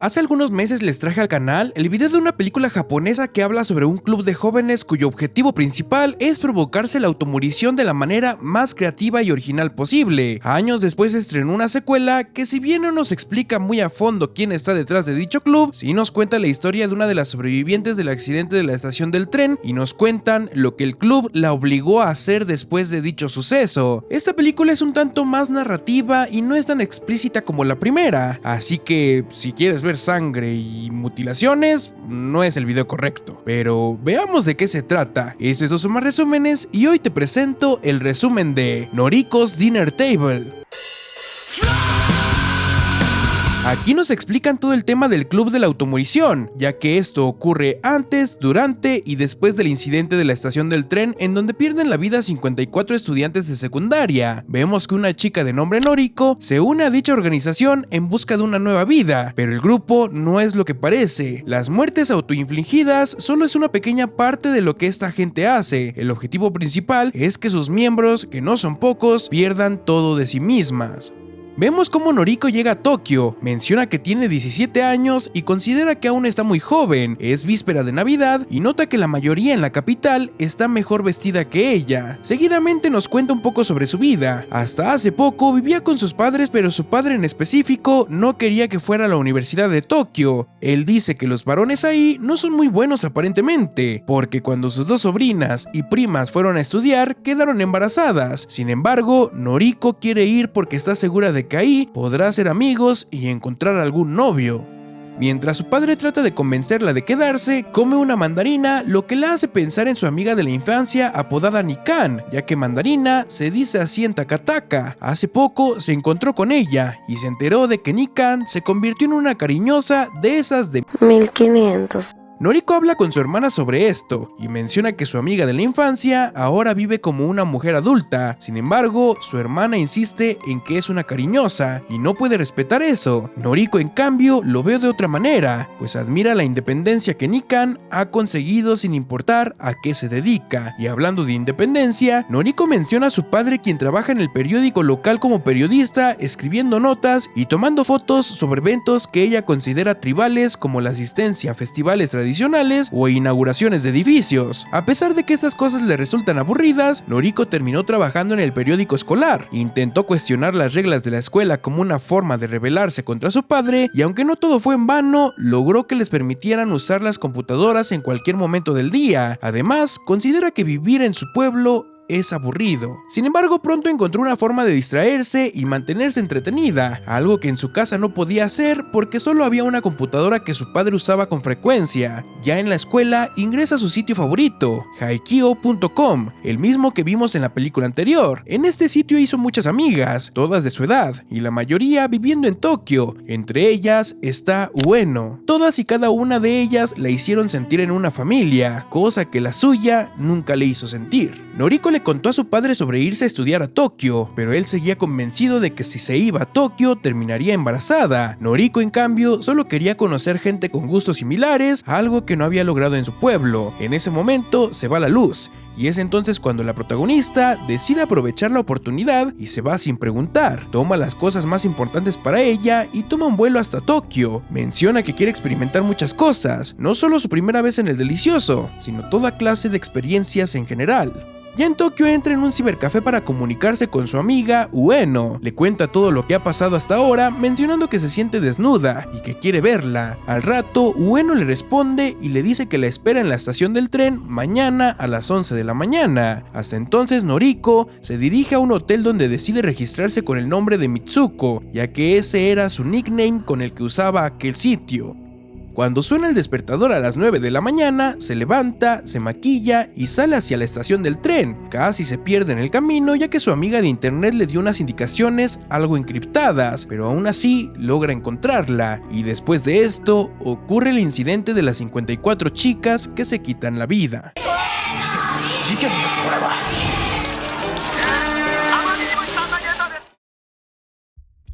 Hace algunos meses les traje al canal el video de una película japonesa que habla sobre un club de jóvenes cuyo objetivo principal es provocarse la automorición de la manera más creativa y original posible. Años después se estrenó una secuela que, si bien no nos explica muy a fondo quién está detrás de dicho club, sí nos cuenta la historia de una de las sobrevivientes del accidente de la estación del tren y nos cuentan lo que el club la obligó a hacer después de dicho suceso. Esta película es un tanto más narrativa y no es tan explícita como la primera, así que si quieres ver sangre y mutilaciones, no es el video correcto. Pero veamos de qué se trata. Estos son más resúmenes y hoy te presento el resumen de Noriko's Dinner Table. Aquí nos explican todo el tema del club de la automorición, ya que esto ocurre antes, durante y después del incidente de la estación del tren en donde pierden la vida 54 estudiantes de secundaria. Vemos que una chica de nombre Noriko se une a dicha organización en busca de una nueva vida, pero el grupo no es lo que parece. Las muertes autoinfligidas solo es una pequeña parte de lo que esta gente hace. El objetivo principal es que sus miembros, que no son pocos, pierdan todo de sí mismas. Vemos cómo Noriko llega a Tokio, menciona que tiene 17 años y considera que aún está muy joven, es víspera de Navidad y nota que la mayoría en la capital está mejor vestida que ella. Seguidamente nos cuenta un poco sobre su vida. Hasta hace poco vivía con sus padres, pero su padre en específico no quería que fuera a la Universidad de Tokio. Él dice que los varones ahí no son muy buenos aparentemente, porque cuando sus dos sobrinas y primas fueron a estudiar, quedaron embarazadas. Sin embargo, Noriko quiere ir porque está segura de que ahí podrá hacer amigos y encontrar algún novio. Mientras su padre trata de convencerla de quedarse, come una mandarina, lo que la hace pensar en su amiga de la infancia apodada Nikan, ya que mandarina se dice así en Takataka. Hace poco se encontró con ella y se enteró de que Nikan se convirtió en una cariñosa de esas de 1500. Noriko habla con su hermana sobre esto y menciona que su amiga de la infancia ahora vive como una mujer adulta. Sin embargo, su hermana insiste en que es una cariñosa y no puede respetar eso. Noriko, en cambio, lo ve de otra manera, pues admira la independencia que Nikan ha conseguido sin importar a qué se dedica. Y hablando de independencia, Noriko menciona a su padre, quien trabaja en el periódico local como periodista, escribiendo notas y tomando fotos sobre eventos que ella considera tribales, como la asistencia a festivales tradicionales o inauguraciones de edificios. A pesar de que estas cosas le resultan aburridas, Noriko terminó trabajando en el periódico escolar. Intentó cuestionar las reglas de la escuela como una forma de rebelarse contra su padre, y aunque no todo fue en vano, logró que les permitieran usar las computadoras en cualquier momento del día. Además, considera que vivir en su pueblo es aburrido. Sin embargo, pronto encontró una forma de distraerse y mantenerse entretenida, algo que en su casa no podía hacer porque solo había una computadora que su padre usaba con frecuencia. Ya en la escuela, ingresa a su sitio favorito, Haikio.com, el mismo que vimos en la película anterior. En este sitio hizo muchas amigas, todas de su edad, y la mayoría viviendo en Tokio. Entre ellas está Ueno. Todas y cada una de ellas la hicieron sentir en una familia, cosa que la suya nunca le hizo sentir. Noriko le contó a su padre sobre irse a estudiar a Tokio, pero él seguía convencido de que si se iba a Tokio terminaría embarazada. Noriko, en cambio, solo quería conocer gente con gustos similares, algo que no había logrado en su pueblo. En ese momento se va la luz, y es entonces cuando la protagonista decide aprovechar la oportunidad y se va sin preguntar. Toma las cosas más importantes para ella y toma un vuelo hasta Tokio. Menciona que quiere experimentar muchas cosas, no solo su primera vez en el delicioso, sino toda clase de experiencias en general. Ya en Tokio entra en un cibercafé para comunicarse con su amiga Ueno. Le cuenta todo lo que ha pasado hasta ahora, mencionando que se siente desnuda y que quiere verla. Al rato, Ueno le responde y le dice que la espera en la estación del tren mañana a las 11 de la mañana. Hasta entonces, Noriko se dirige a un hotel donde decide registrarse con el nombre de Mitsuko, ya que ese era su nickname con el que usaba aquel sitio. Cuando suena el despertador a las 9 de la mañana, se levanta, se maquilla y sale hacia la estación del tren. Casi se pierde en el camino, ya que su amiga de internet le dio unas indicaciones algo encriptadas, pero aún así logra encontrarla. Y después de esto, ocurre el incidente de las 54 chicas que se quitan la vida.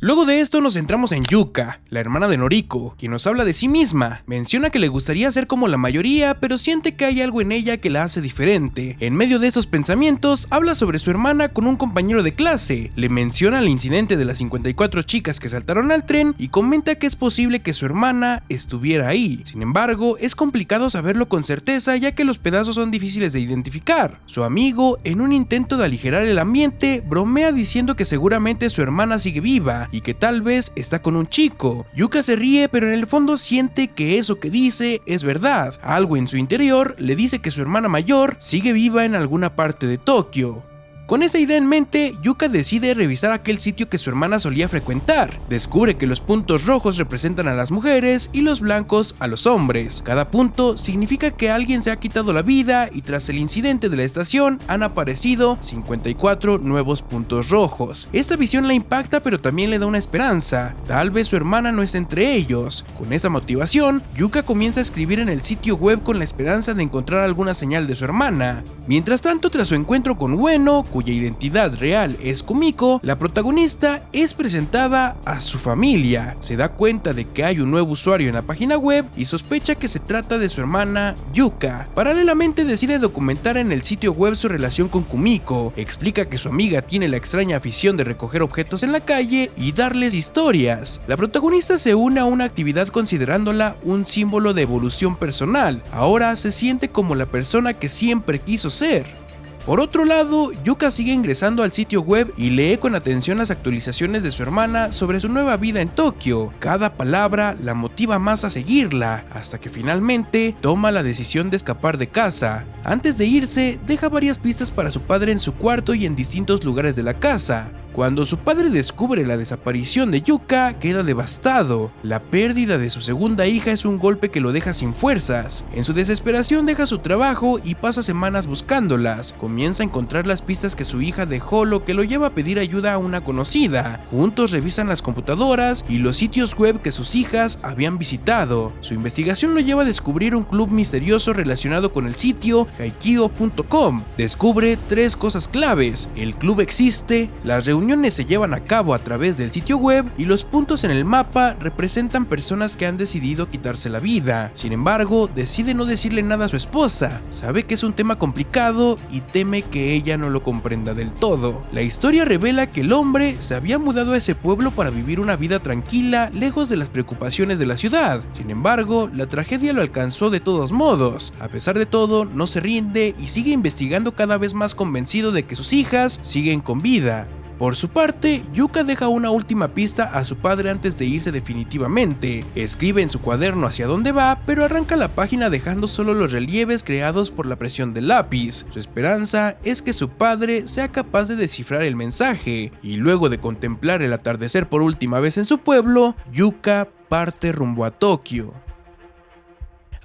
Luego de esto nos centramos en Yuka, la hermana de Noriko, quien nos habla de sí misma. Menciona que le gustaría ser como la mayoría, pero siente que hay algo en ella que la hace diferente. En medio de estos pensamientos, habla sobre su hermana con un compañero de clase. Le menciona el incidente de las 54 chicas que saltaron al tren y comenta que es posible que su hermana estuviera ahí. Sin embargo, es complicado saberlo con certeza ya que los pedazos son difíciles de identificar. Su amigo, en un intento de aligerar el ambiente, bromea diciendo que seguramente su hermana sigue viva y que tal vez está con un chico. Yuka se ríe, pero en el fondo siente que eso que dice es verdad. Algo en su interior le dice que su hermana mayor sigue viva en alguna parte de Tokio. Con esa idea en mente, Yuka decide revisar aquel sitio que su hermana solía frecuentar. Descubre que los puntos rojos representan a las mujeres y los blancos a los hombres. Cada punto significa que alguien se ha quitado la vida y tras el incidente de la estación han aparecido 54 nuevos puntos rojos. Esta visión la impacta, pero también le da una esperanza. Tal vez su hermana no esté entre ellos. Con esa motivación, Yuka comienza a escribir en el sitio web con la esperanza de encontrar alguna señal de su hermana. Mientras tanto, tras su encuentro con Ueno, cuya identidad real es Kumiko, la protagonista es presentada a su familia. Se da cuenta de que hay un nuevo usuario en la página web y sospecha que se trata de su hermana Yuka. Paralelamente decide documentar en el sitio web su relación con Kumiko. Explica que su amiga tiene la extraña afición de recoger objetos en la calle y darles historias. La protagonista se une a una actividad considerándola un símbolo de evolución personal. Ahora se siente como la persona que siempre quiso ser. Por otro lado, Yuka sigue ingresando al sitio web y lee con atención las actualizaciones de su hermana sobre su nueva vida en Tokio. Cada palabra la motiva más a seguirla, hasta que finalmente toma la decisión de escapar de casa. Antes de irse, deja varias pistas para su padre en su cuarto y en distintos lugares de la casa. Cuando su padre descubre la desaparición de Yuka, queda devastado. La pérdida de su segunda hija es un golpe que lo deja sin fuerzas. En su desesperación deja su trabajo y pasa semanas buscándolas. Comienza a encontrar las pistas que su hija dejó, lo que lo lleva a pedir ayuda a una conocida. Juntos revisan las computadoras y los sitios web que sus hijas habían visitado. Su investigación lo lleva a descubrir un club misterioso relacionado con el sitio Haikyuu.com. Descubre 3 cosas claves: el club existe, las reuniones se llevan a cabo a través del sitio web y los puntos en el mapa representan personas que han decidido quitarse la vida. Sin embargo, decide no decirle nada a su esposa. Sabe que es un tema complicado y teme que ella no lo comprenda del todo. La historia revela que el hombre se había mudado a ese pueblo para vivir una vida tranquila, lejos de las preocupaciones de la ciudad. Sin embargo, la tragedia lo alcanzó de todos modos. A pesar de todo, no se rinde y sigue investigando, cada vez más convencido de que sus hijas siguen con vida. Por su parte, Yuka deja una última pista a su padre antes de irse definitivamente. Escribe en su cuaderno hacia dónde va, pero arranca la página dejando solo los relieves creados por la presión del lápiz. Su esperanza es que su padre sea capaz de descifrar el mensaje, y luego de contemplar el atardecer por última vez en su pueblo, Yuka parte rumbo a Tokio.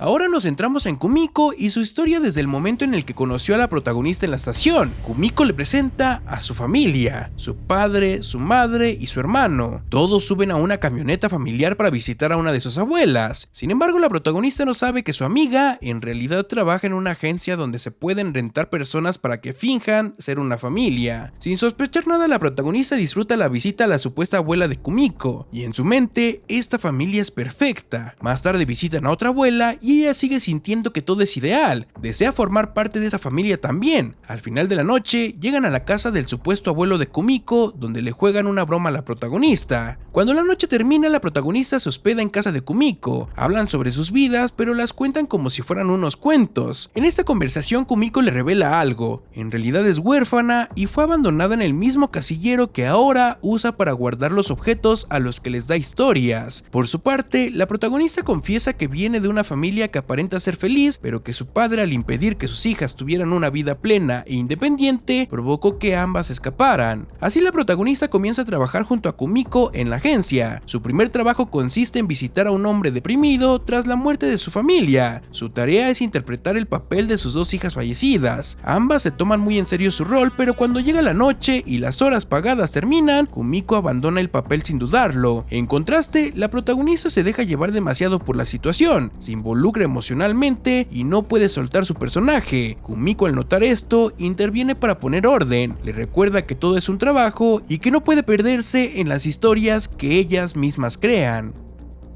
Ahora nos centramos en Kumiko y su historia desde el momento en el que conoció a la protagonista en la estación. Kumiko le presenta a su familia, su padre, su madre y su hermano. Todos suben a una camioneta familiar para visitar a una de sus abuelas. Sin embargo, la protagonista no sabe que su amiga en realidad trabaja en una agencia donde se pueden rentar personas para que finjan ser una familia. Sin sospechar nada, la protagonista disfruta la visita a la supuesta abuela de Kumiko, y en su mente, esta familia es perfecta. Más tarde visitan a otra abuela y ella sigue sintiendo que todo es ideal. Desea formar parte de esa familia también. Al final de la noche, llegan a la casa del supuesto abuelo de Kumiko, donde le juegan una broma a la protagonista. Cuando la noche termina, la protagonista se hospeda en casa de Kumiko. Hablan sobre sus vidas, pero las cuentan como si fueran unos cuentos. En esta conversación, Kumiko le revela algo. En realidad es huérfana y fue abandonada en el mismo casillero que ahora usa para guardar los objetos a los que les da historias. Por su parte, la protagonista confiesa que viene de una familia que aparenta ser feliz, pero que su padre, al impedir que sus hijas tuvieran una vida plena e independiente, provocó que ambas escaparan. Así, la protagonista comienza a trabajar junto a Kumiko en la agencia. Su primer trabajo consiste en visitar a un hombre deprimido tras la muerte de su familia. Su tarea es interpretar el papel de sus 2 hijas fallecidas. Ambas se toman muy en serio su rol, pero cuando llega la noche y las horas pagadas terminan, Kumiko abandona el papel sin dudarlo. En contraste, la protagonista se deja llevar demasiado por la situación. Se involucra involucra emocionalmente y no puede soltar su personaje. Kumiko, al notar esto, interviene para poner orden, le recuerda que todo es un trabajo y que no puede perderse en las historias que ellas mismas crean.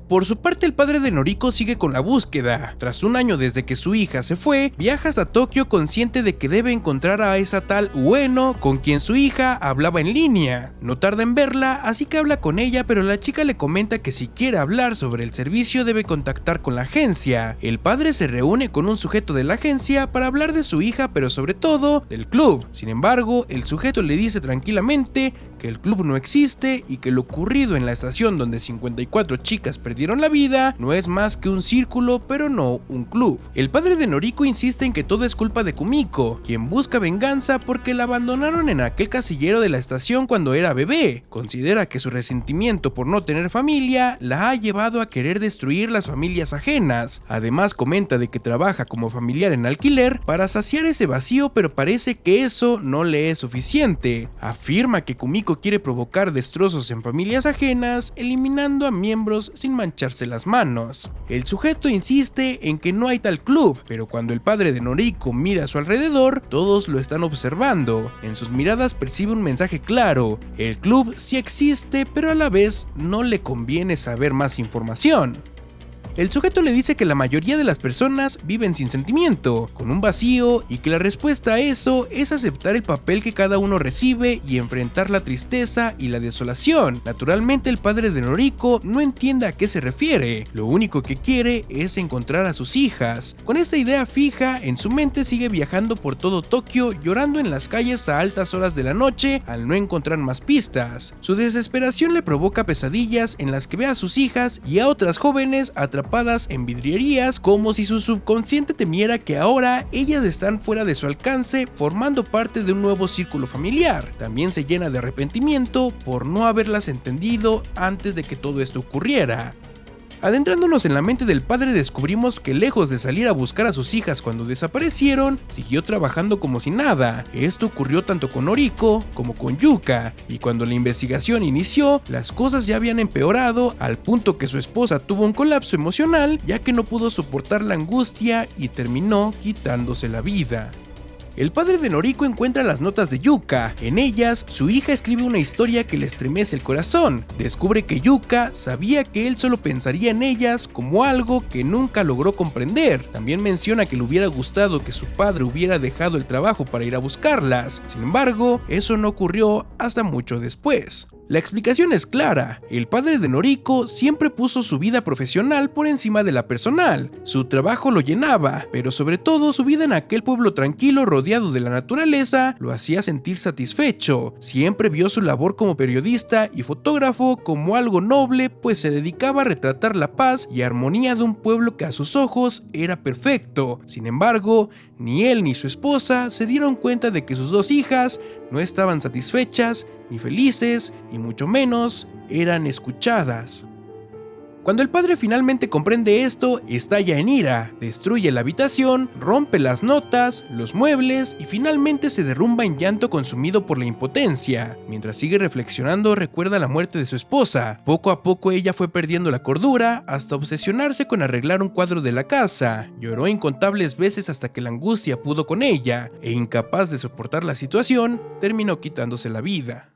Por su parte, el padre de Noriko sigue con la búsqueda. Tras un año desde que su hija se fue, viaja hasta Tokio consciente de que debe encontrar a esa tal Ueno con quien su hija hablaba en línea. No tarda en verla, así que habla con ella, pero la chica le comenta que si quiere hablar sobre el servicio debe contactar con la agencia. El padre se reúne con un sujeto de la agencia para hablar de su hija, pero sobre todo del club. Sin embargo, el sujeto le dice tranquilamente que el club no existe y que lo ocurrido en la estación donde 54 chicas perdieron la vida no es más que un círculo, pero no un club. El padre de Noriko insiste en que todo es culpa de Kumiko, quien busca venganza porque la abandonaron en aquel casillero de la estación cuando era bebé. Considera que su resentimiento por no tener familia la ha llevado a querer destruir las familias ajenas. Además, comenta de que trabaja como familiar en alquiler para saciar ese vacío, pero parece que eso no le es suficiente. Afirma que Kumiko quiere provocar destrozos en familias ajenas, eliminando a miembros sin mancharse las manos. El sujeto insiste en que no hay tal club, pero cuando el padre de Noriko mira a su alrededor, todos lo están observando. En sus miradas percibe un mensaje claro: el club sí existe, pero a la vez no le conviene saber más información. El sujeto le dice que la mayoría de las personas viven sin sentimiento, con un vacío, y que la respuesta a eso es aceptar el papel que cada uno recibe y enfrentar la tristeza y la desolación. Naturalmente, el padre de Noriko no entiende a qué se refiere, lo único que quiere es encontrar a sus hijas. Con esta idea fija en su mente sigue viajando por todo Tokio, llorando en las calles a altas horas de la noche al no encontrar más pistas. Su desesperación le provoca pesadillas en las que ve a sus hijas y a otras jóvenes atrapadas en vidrierías, como si su subconsciente temiera que ahora ellas están fuera de su alcance, formando parte de un nuevo círculo familiar. También se llena de arrepentimiento por no haberlas entendido antes de que todo esto ocurriera. Adentrándonos en la mente del padre, descubrimos que lejos de salir a buscar a sus hijas cuando desaparecieron, siguió trabajando como si nada. Esto ocurrió tanto con Noriko como con Yuka, y cuando la investigación inició, las cosas ya habían empeorado al punto que su esposa tuvo un colapso emocional, ya que no pudo soportar la angustia y terminó quitándose la vida. El padre de Noriko encuentra las notas de Yuka. En ellas, su hija escribe una historia que le estremece el corazón. Descubre que Yuka sabía que él solo pensaría en ellas como algo que nunca logró comprender. También menciona que le hubiera gustado que su padre hubiera dejado el trabajo para ir a buscarlas. Sin embargo, eso no ocurrió hasta mucho después. La explicación es clara: el padre de Noriko siempre puso su vida profesional por encima de la personal. Su trabajo lo llenaba, pero sobre todo su vida en aquel pueblo tranquilo rodeado de la naturaleza lo hacía sentir satisfecho. Siempre vio su labor como periodista y fotógrafo como algo noble, pues se dedicaba a retratar la paz y armonía de un pueblo que a sus ojos era perfecto. Sin embargo, ni él ni su esposa se dieron cuenta de que sus dos hijas no estaban satisfechas ni felices, y mucho menos eran escuchadas. Cuando el padre finalmente comprende esto, estalla en ira, destruye la habitación, rompe las notas, los muebles y finalmente se derrumba en llanto consumido por la impotencia. Mientras sigue reflexionando, recuerda la muerte de su esposa. Poco a poco ella fue perdiendo la cordura hasta obsesionarse con arreglar un cuadro de la casa. Lloró incontables veces hasta que la angustia pudo con ella, e incapaz de soportar la situación, terminó quitándose la vida.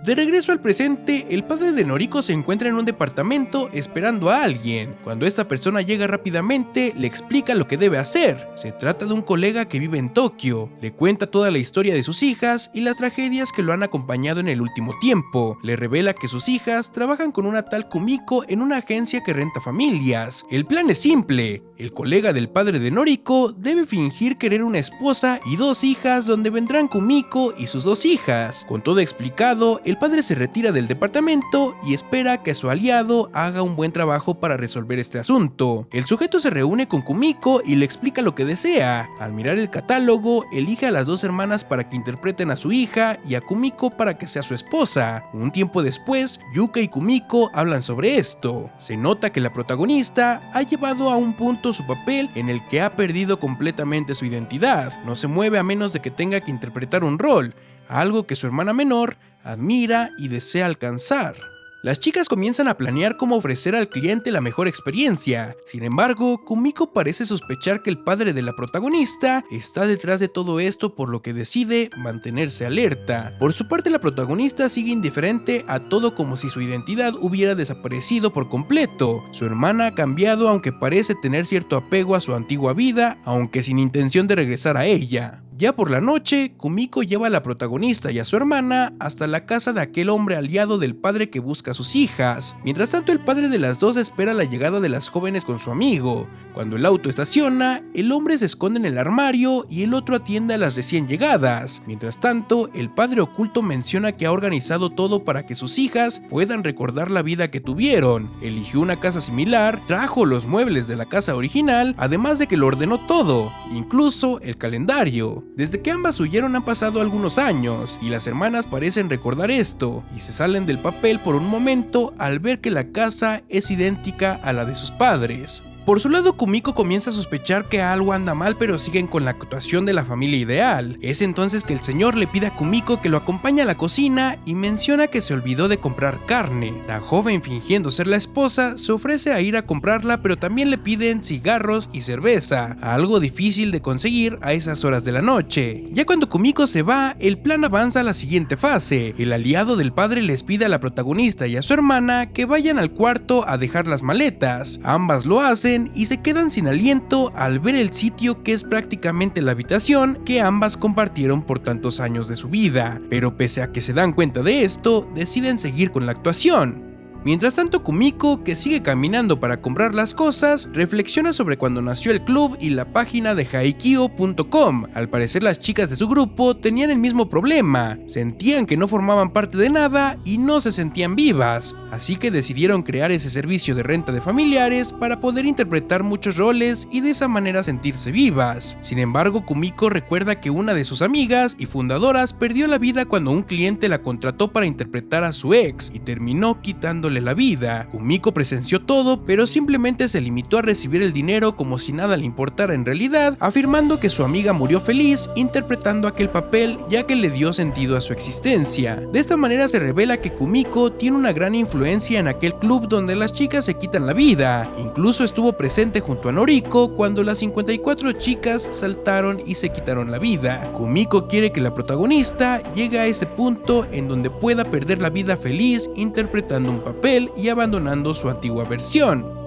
De regreso al presente, el padre de Noriko se encuentra en un departamento esperando a alguien. Cuando esta persona llega rápidamente, le explica lo que debe hacer. Se trata de un colega que vive en Tokio. Le cuenta toda la historia de sus hijas y las tragedias que lo han acompañado en el último tiempo. Le revela que sus hijas trabajan con una tal Kumiko en una agencia que renta familias. El plan es simple: el colega del padre de Noriko debe fingir querer una esposa y dos hijas, donde vendrán Kumiko y sus dos hijas. Con todo explicado, el padre se retira del departamento y espera que su aliado haga un buen trabajo para resolver este asunto. El sujeto se reúne con Kumiko y le explica lo que desea. Al mirar el catálogo, elige a las dos hermanas para que interpreten a su hija y a Kumiko para que sea su esposa. Un tiempo después, Yuka y Kumiko hablan sobre esto. Se nota que la protagonista ha llevado a un punto su papel en el que ha perdido completamente su identidad. No se mueve a menos de que tenga que interpretar un rol, algo que su hermana menor admira y desea alcanzar. Las chicas comienzan a planear cómo ofrecer al cliente la mejor experiencia. Sin embargo, Kumiko parece sospechar que el padre de la protagonista está detrás de todo esto, por lo que decide mantenerse alerta. Por su parte, la protagonista sigue indiferente a todo, como si su identidad hubiera desaparecido por completo. Su hermana ha cambiado, aunque parece tener cierto apego a su antigua vida, aunque sin intención de regresar a ella. Ya por la noche, Kumiko lleva a la protagonista y a su hermana hasta la casa de aquel hombre aliado del padre que busca a sus hijas. Mientras tanto, el padre de las dos espera la llegada de las jóvenes con su amigo. Cuando el auto estaciona, el hombre se esconde en el armario y el otro atiende a las recién llegadas. Mientras tanto, el padre oculto menciona que ha organizado todo para que sus hijas puedan recordar la vida que tuvieron. Eligió una casa similar, trajo los muebles de la casa original, además de que lo ordenó todo, incluso el calendario. Desde que ambas huyeron han pasado algunos años, y las hermanas parecen recordar esto, y se salen del papel por un momento al ver que la casa es idéntica a la de sus padres. Por su lado, Kumiko comienza a sospechar que algo anda mal, pero siguen con la actuación de la familia ideal. Es entonces que el señor le pide a Kumiko que lo acompañe a la cocina y menciona que se olvidó de comprar carne. La joven, fingiendo ser la esposa, se ofrece a ir a comprarla, pero también le piden cigarros y cerveza, algo difícil de conseguir a esas horas de la noche. Ya cuando Kumiko se va, el plan avanza a la siguiente fase. El aliado del padre les pide a la protagonista y a su hermana que vayan al cuarto a dejar las maletas. Ambas lo hacen y se quedan sin aliento al ver el sitio, que es prácticamente la habitación que ambas compartieron por tantos años de su vida. Pero pese a que se dan cuenta de esto, deciden seguir con la actuación. Mientras tanto, Kumiko, que sigue caminando para comprar las cosas, reflexiona sobre cuando nació el club y la página de Haikyuu.com. Al parecer, las chicas de su grupo tenían el mismo problema, sentían que no formaban parte de nada y no se sentían vivas, así que decidieron crear ese servicio de renta de familiares para poder interpretar muchos roles y de esa manera sentirse vivas. Sin embargo, Kumiko recuerda que una de sus amigas y fundadoras perdió la vida cuando un cliente la contrató para interpretar a su ex y terminó quitándole la vida. Kumiko presenció todo, pero simplemente se limitó a recibir el dinero como si nada le importara en realidad, afirmando que su amiga murió feliz interpretando aquel papel, ya que le dio sentido a su existencia. De esta manera se revela que Kumiko tiene una gran influencia en aquel club donde las chicas se quitan la vida. Incluso estuvo presente junto a Noriko cuando las 54 chicas saltaron y se quitaron la vida. Kumiko quiere que la protagonista llegue a ese punto en donde pueda perder la vida feliz interpretando un papel y abandonando su antigua versión.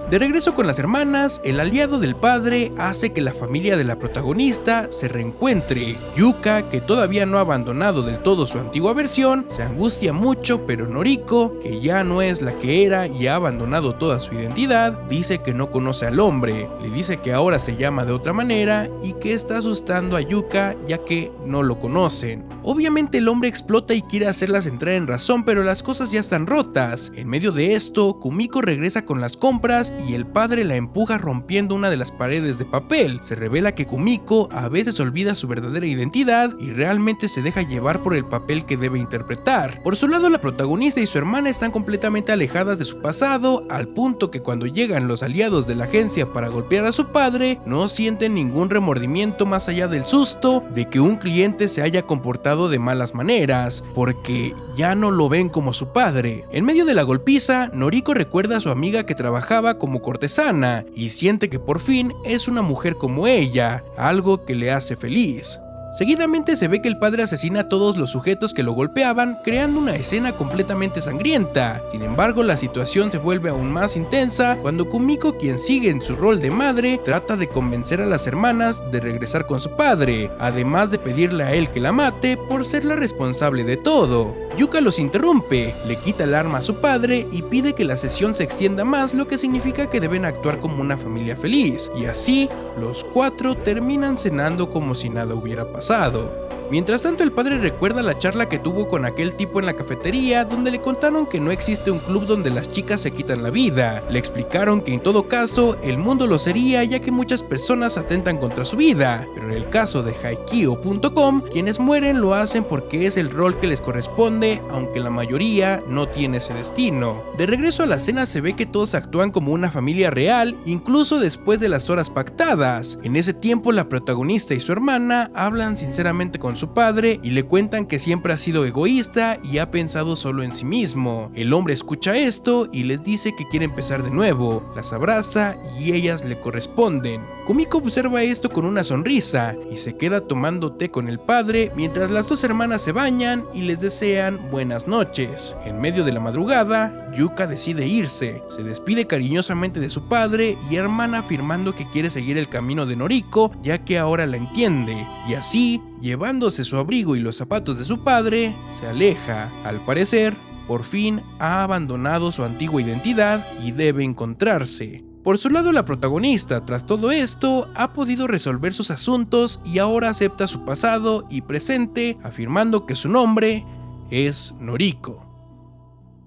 De regreso con las hermanas, el aliado del padre hace que la familia de la protagonista se reencuentre. Yuka, que todavía no ha abandonado del todo su antigua versión, se angustia mucho, pero Noriko, que ya no es la que era y ha abandonado toda su identidad, dice que no conoce al hombre, le dice que ahora se llama de otra manera y que está asustando a Yuka ya que no lo conocen. Obviamente el hombre explota y quiere hacerlas entrar en razón, pero las cosas ya están rotas. En medio de esto, Kumiko regresa con las compras y el padre la empuja rompiendo una de las paredes de papel. Se revela que Kumiko a veces olvida su verdadera identidad y realmente se deja llevar por el papel que debe interpretar. Por su lado, la protagonista y su hermana están completamente alejadas de su pasado, al punto que cuando llegan los aliados de la agencia para golpear a su padre, no sienten ningún remordimiento más allá del susto de que un cliente se haya comportado de malas maneras, porque ya no lo ven como su padre. En medio de la golpiza, Noriko recuerda a su amiga que trabajaba como cortesana y siente que por fin es una mujer como ella, algo que le hace feliz. Seguidamente se ve que el padre asesina a todos los sujetos que lo golpeaban, creando una escena completamente sangrienta. Sin embargo, la situación se vuelve aún más intensa cuando Kumiko, quien sigue en su rol de madre, trata de convencer a las hermanas de regresar con su padre, además de pedirle a él que la mate por ser la responsable de todo. Yuka los interrumpe, le quita el arma a su padre y pide que la sesión se extienda más, lo que significa que deben actuar como una familia feliz, y así los cuatro terminan cenando como si nada hubiera pasado. Mientras tanto, el padre recuerda la charla que tuvo con aquel tipo en la cafetería, donde le contaron que no existe un club donde las chicas se quitan la vida. Le explicaron que en todo caso el mundo lo sería, ya que muchas personas atentan contra su vida, pero en el caso de Haikyuu.com, quienes mueren lo hacen porque es el rol que les corresponde, aunque la mayoría no tiene ese destino. De regreso a la cena se ve que todos actúan como una familia real, incluso después de las horas pactadas. En ese tiempo, la protagonista y su hermana hablan sinceramente con su su padre y le cuentan que siempre ha sido egoísta y ha pensado solo en sí mismo. El hombre escucha esto y les dice que quiere empezar de nuevo, las abraza y ellas le corresponden. Kumiko observa esto con una sonrisa y se queda tomando té con el padre mientras las dos hermanas se bañan y les desean buenas noches. En medio de la madrugada, Yuka decide irse, se despide cariñosamente de su padre y hermana afirmando que quiere seguir el camino de Noriko ya que ahora la entiende, y así, llevándose su abrigo y los zapatos de su padre, se aleja. Al parecer, por fin ha abandonado su antigua identidad y debe encontrarse. Por su lado, la protagonista, tras todo esto, ha podido resolver sus asuntos y ahora acepta su pasado y presente, afirmando que su nombre es Noriko.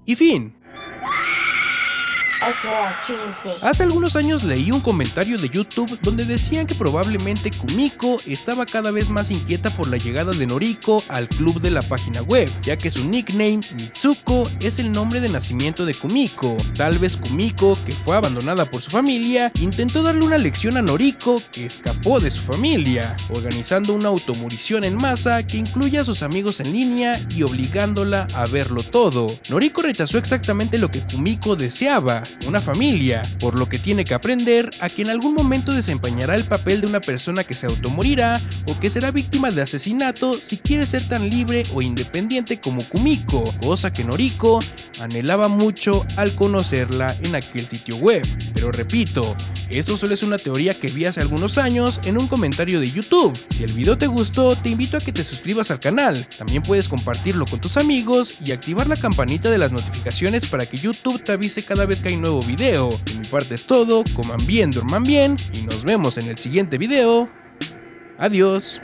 Y fin. Hace algunos años leí un comentario de YouTube donde decían que probablemente Kumiko estaba cada vez más inquieta por la llegada de Noriko al club de la página web, ya que su nickname Mitsuko es el nombre de nacimiento de Kumiko. Tal vez Kumiko, que fue abandonada por su familia, intentó darle una lección a Noriko, que escapó de su familia, organizando una automurición en masa que incluye a sus amigos en línea y obligándola a verlo todo. Noriko rechazó exactamente lo que Kumiko deseaba, una familia, por lo que tiene que aprender a que en algún momento desempeñará el papel de una persona que se automorirá o que será víctima de asesinato si quiere ser tan libre o independiente como Kumiko, cosa que Noriko anhelaba mucho al conocerla en aquel sitio web. Pero repito, esto solo es una teoría que vi hace algunos años en un comentario de YouTube. Si el video te gustó, te invito a que te suscribas al canal. También puedes compartirlo con tus amigos y activar la campanita de las notificaciones para que YouTube te avise cada vez que hay nuevo video. De mi parte es todo, coman bien, duerman bien y nos vemos en el siguiente video. Adiós.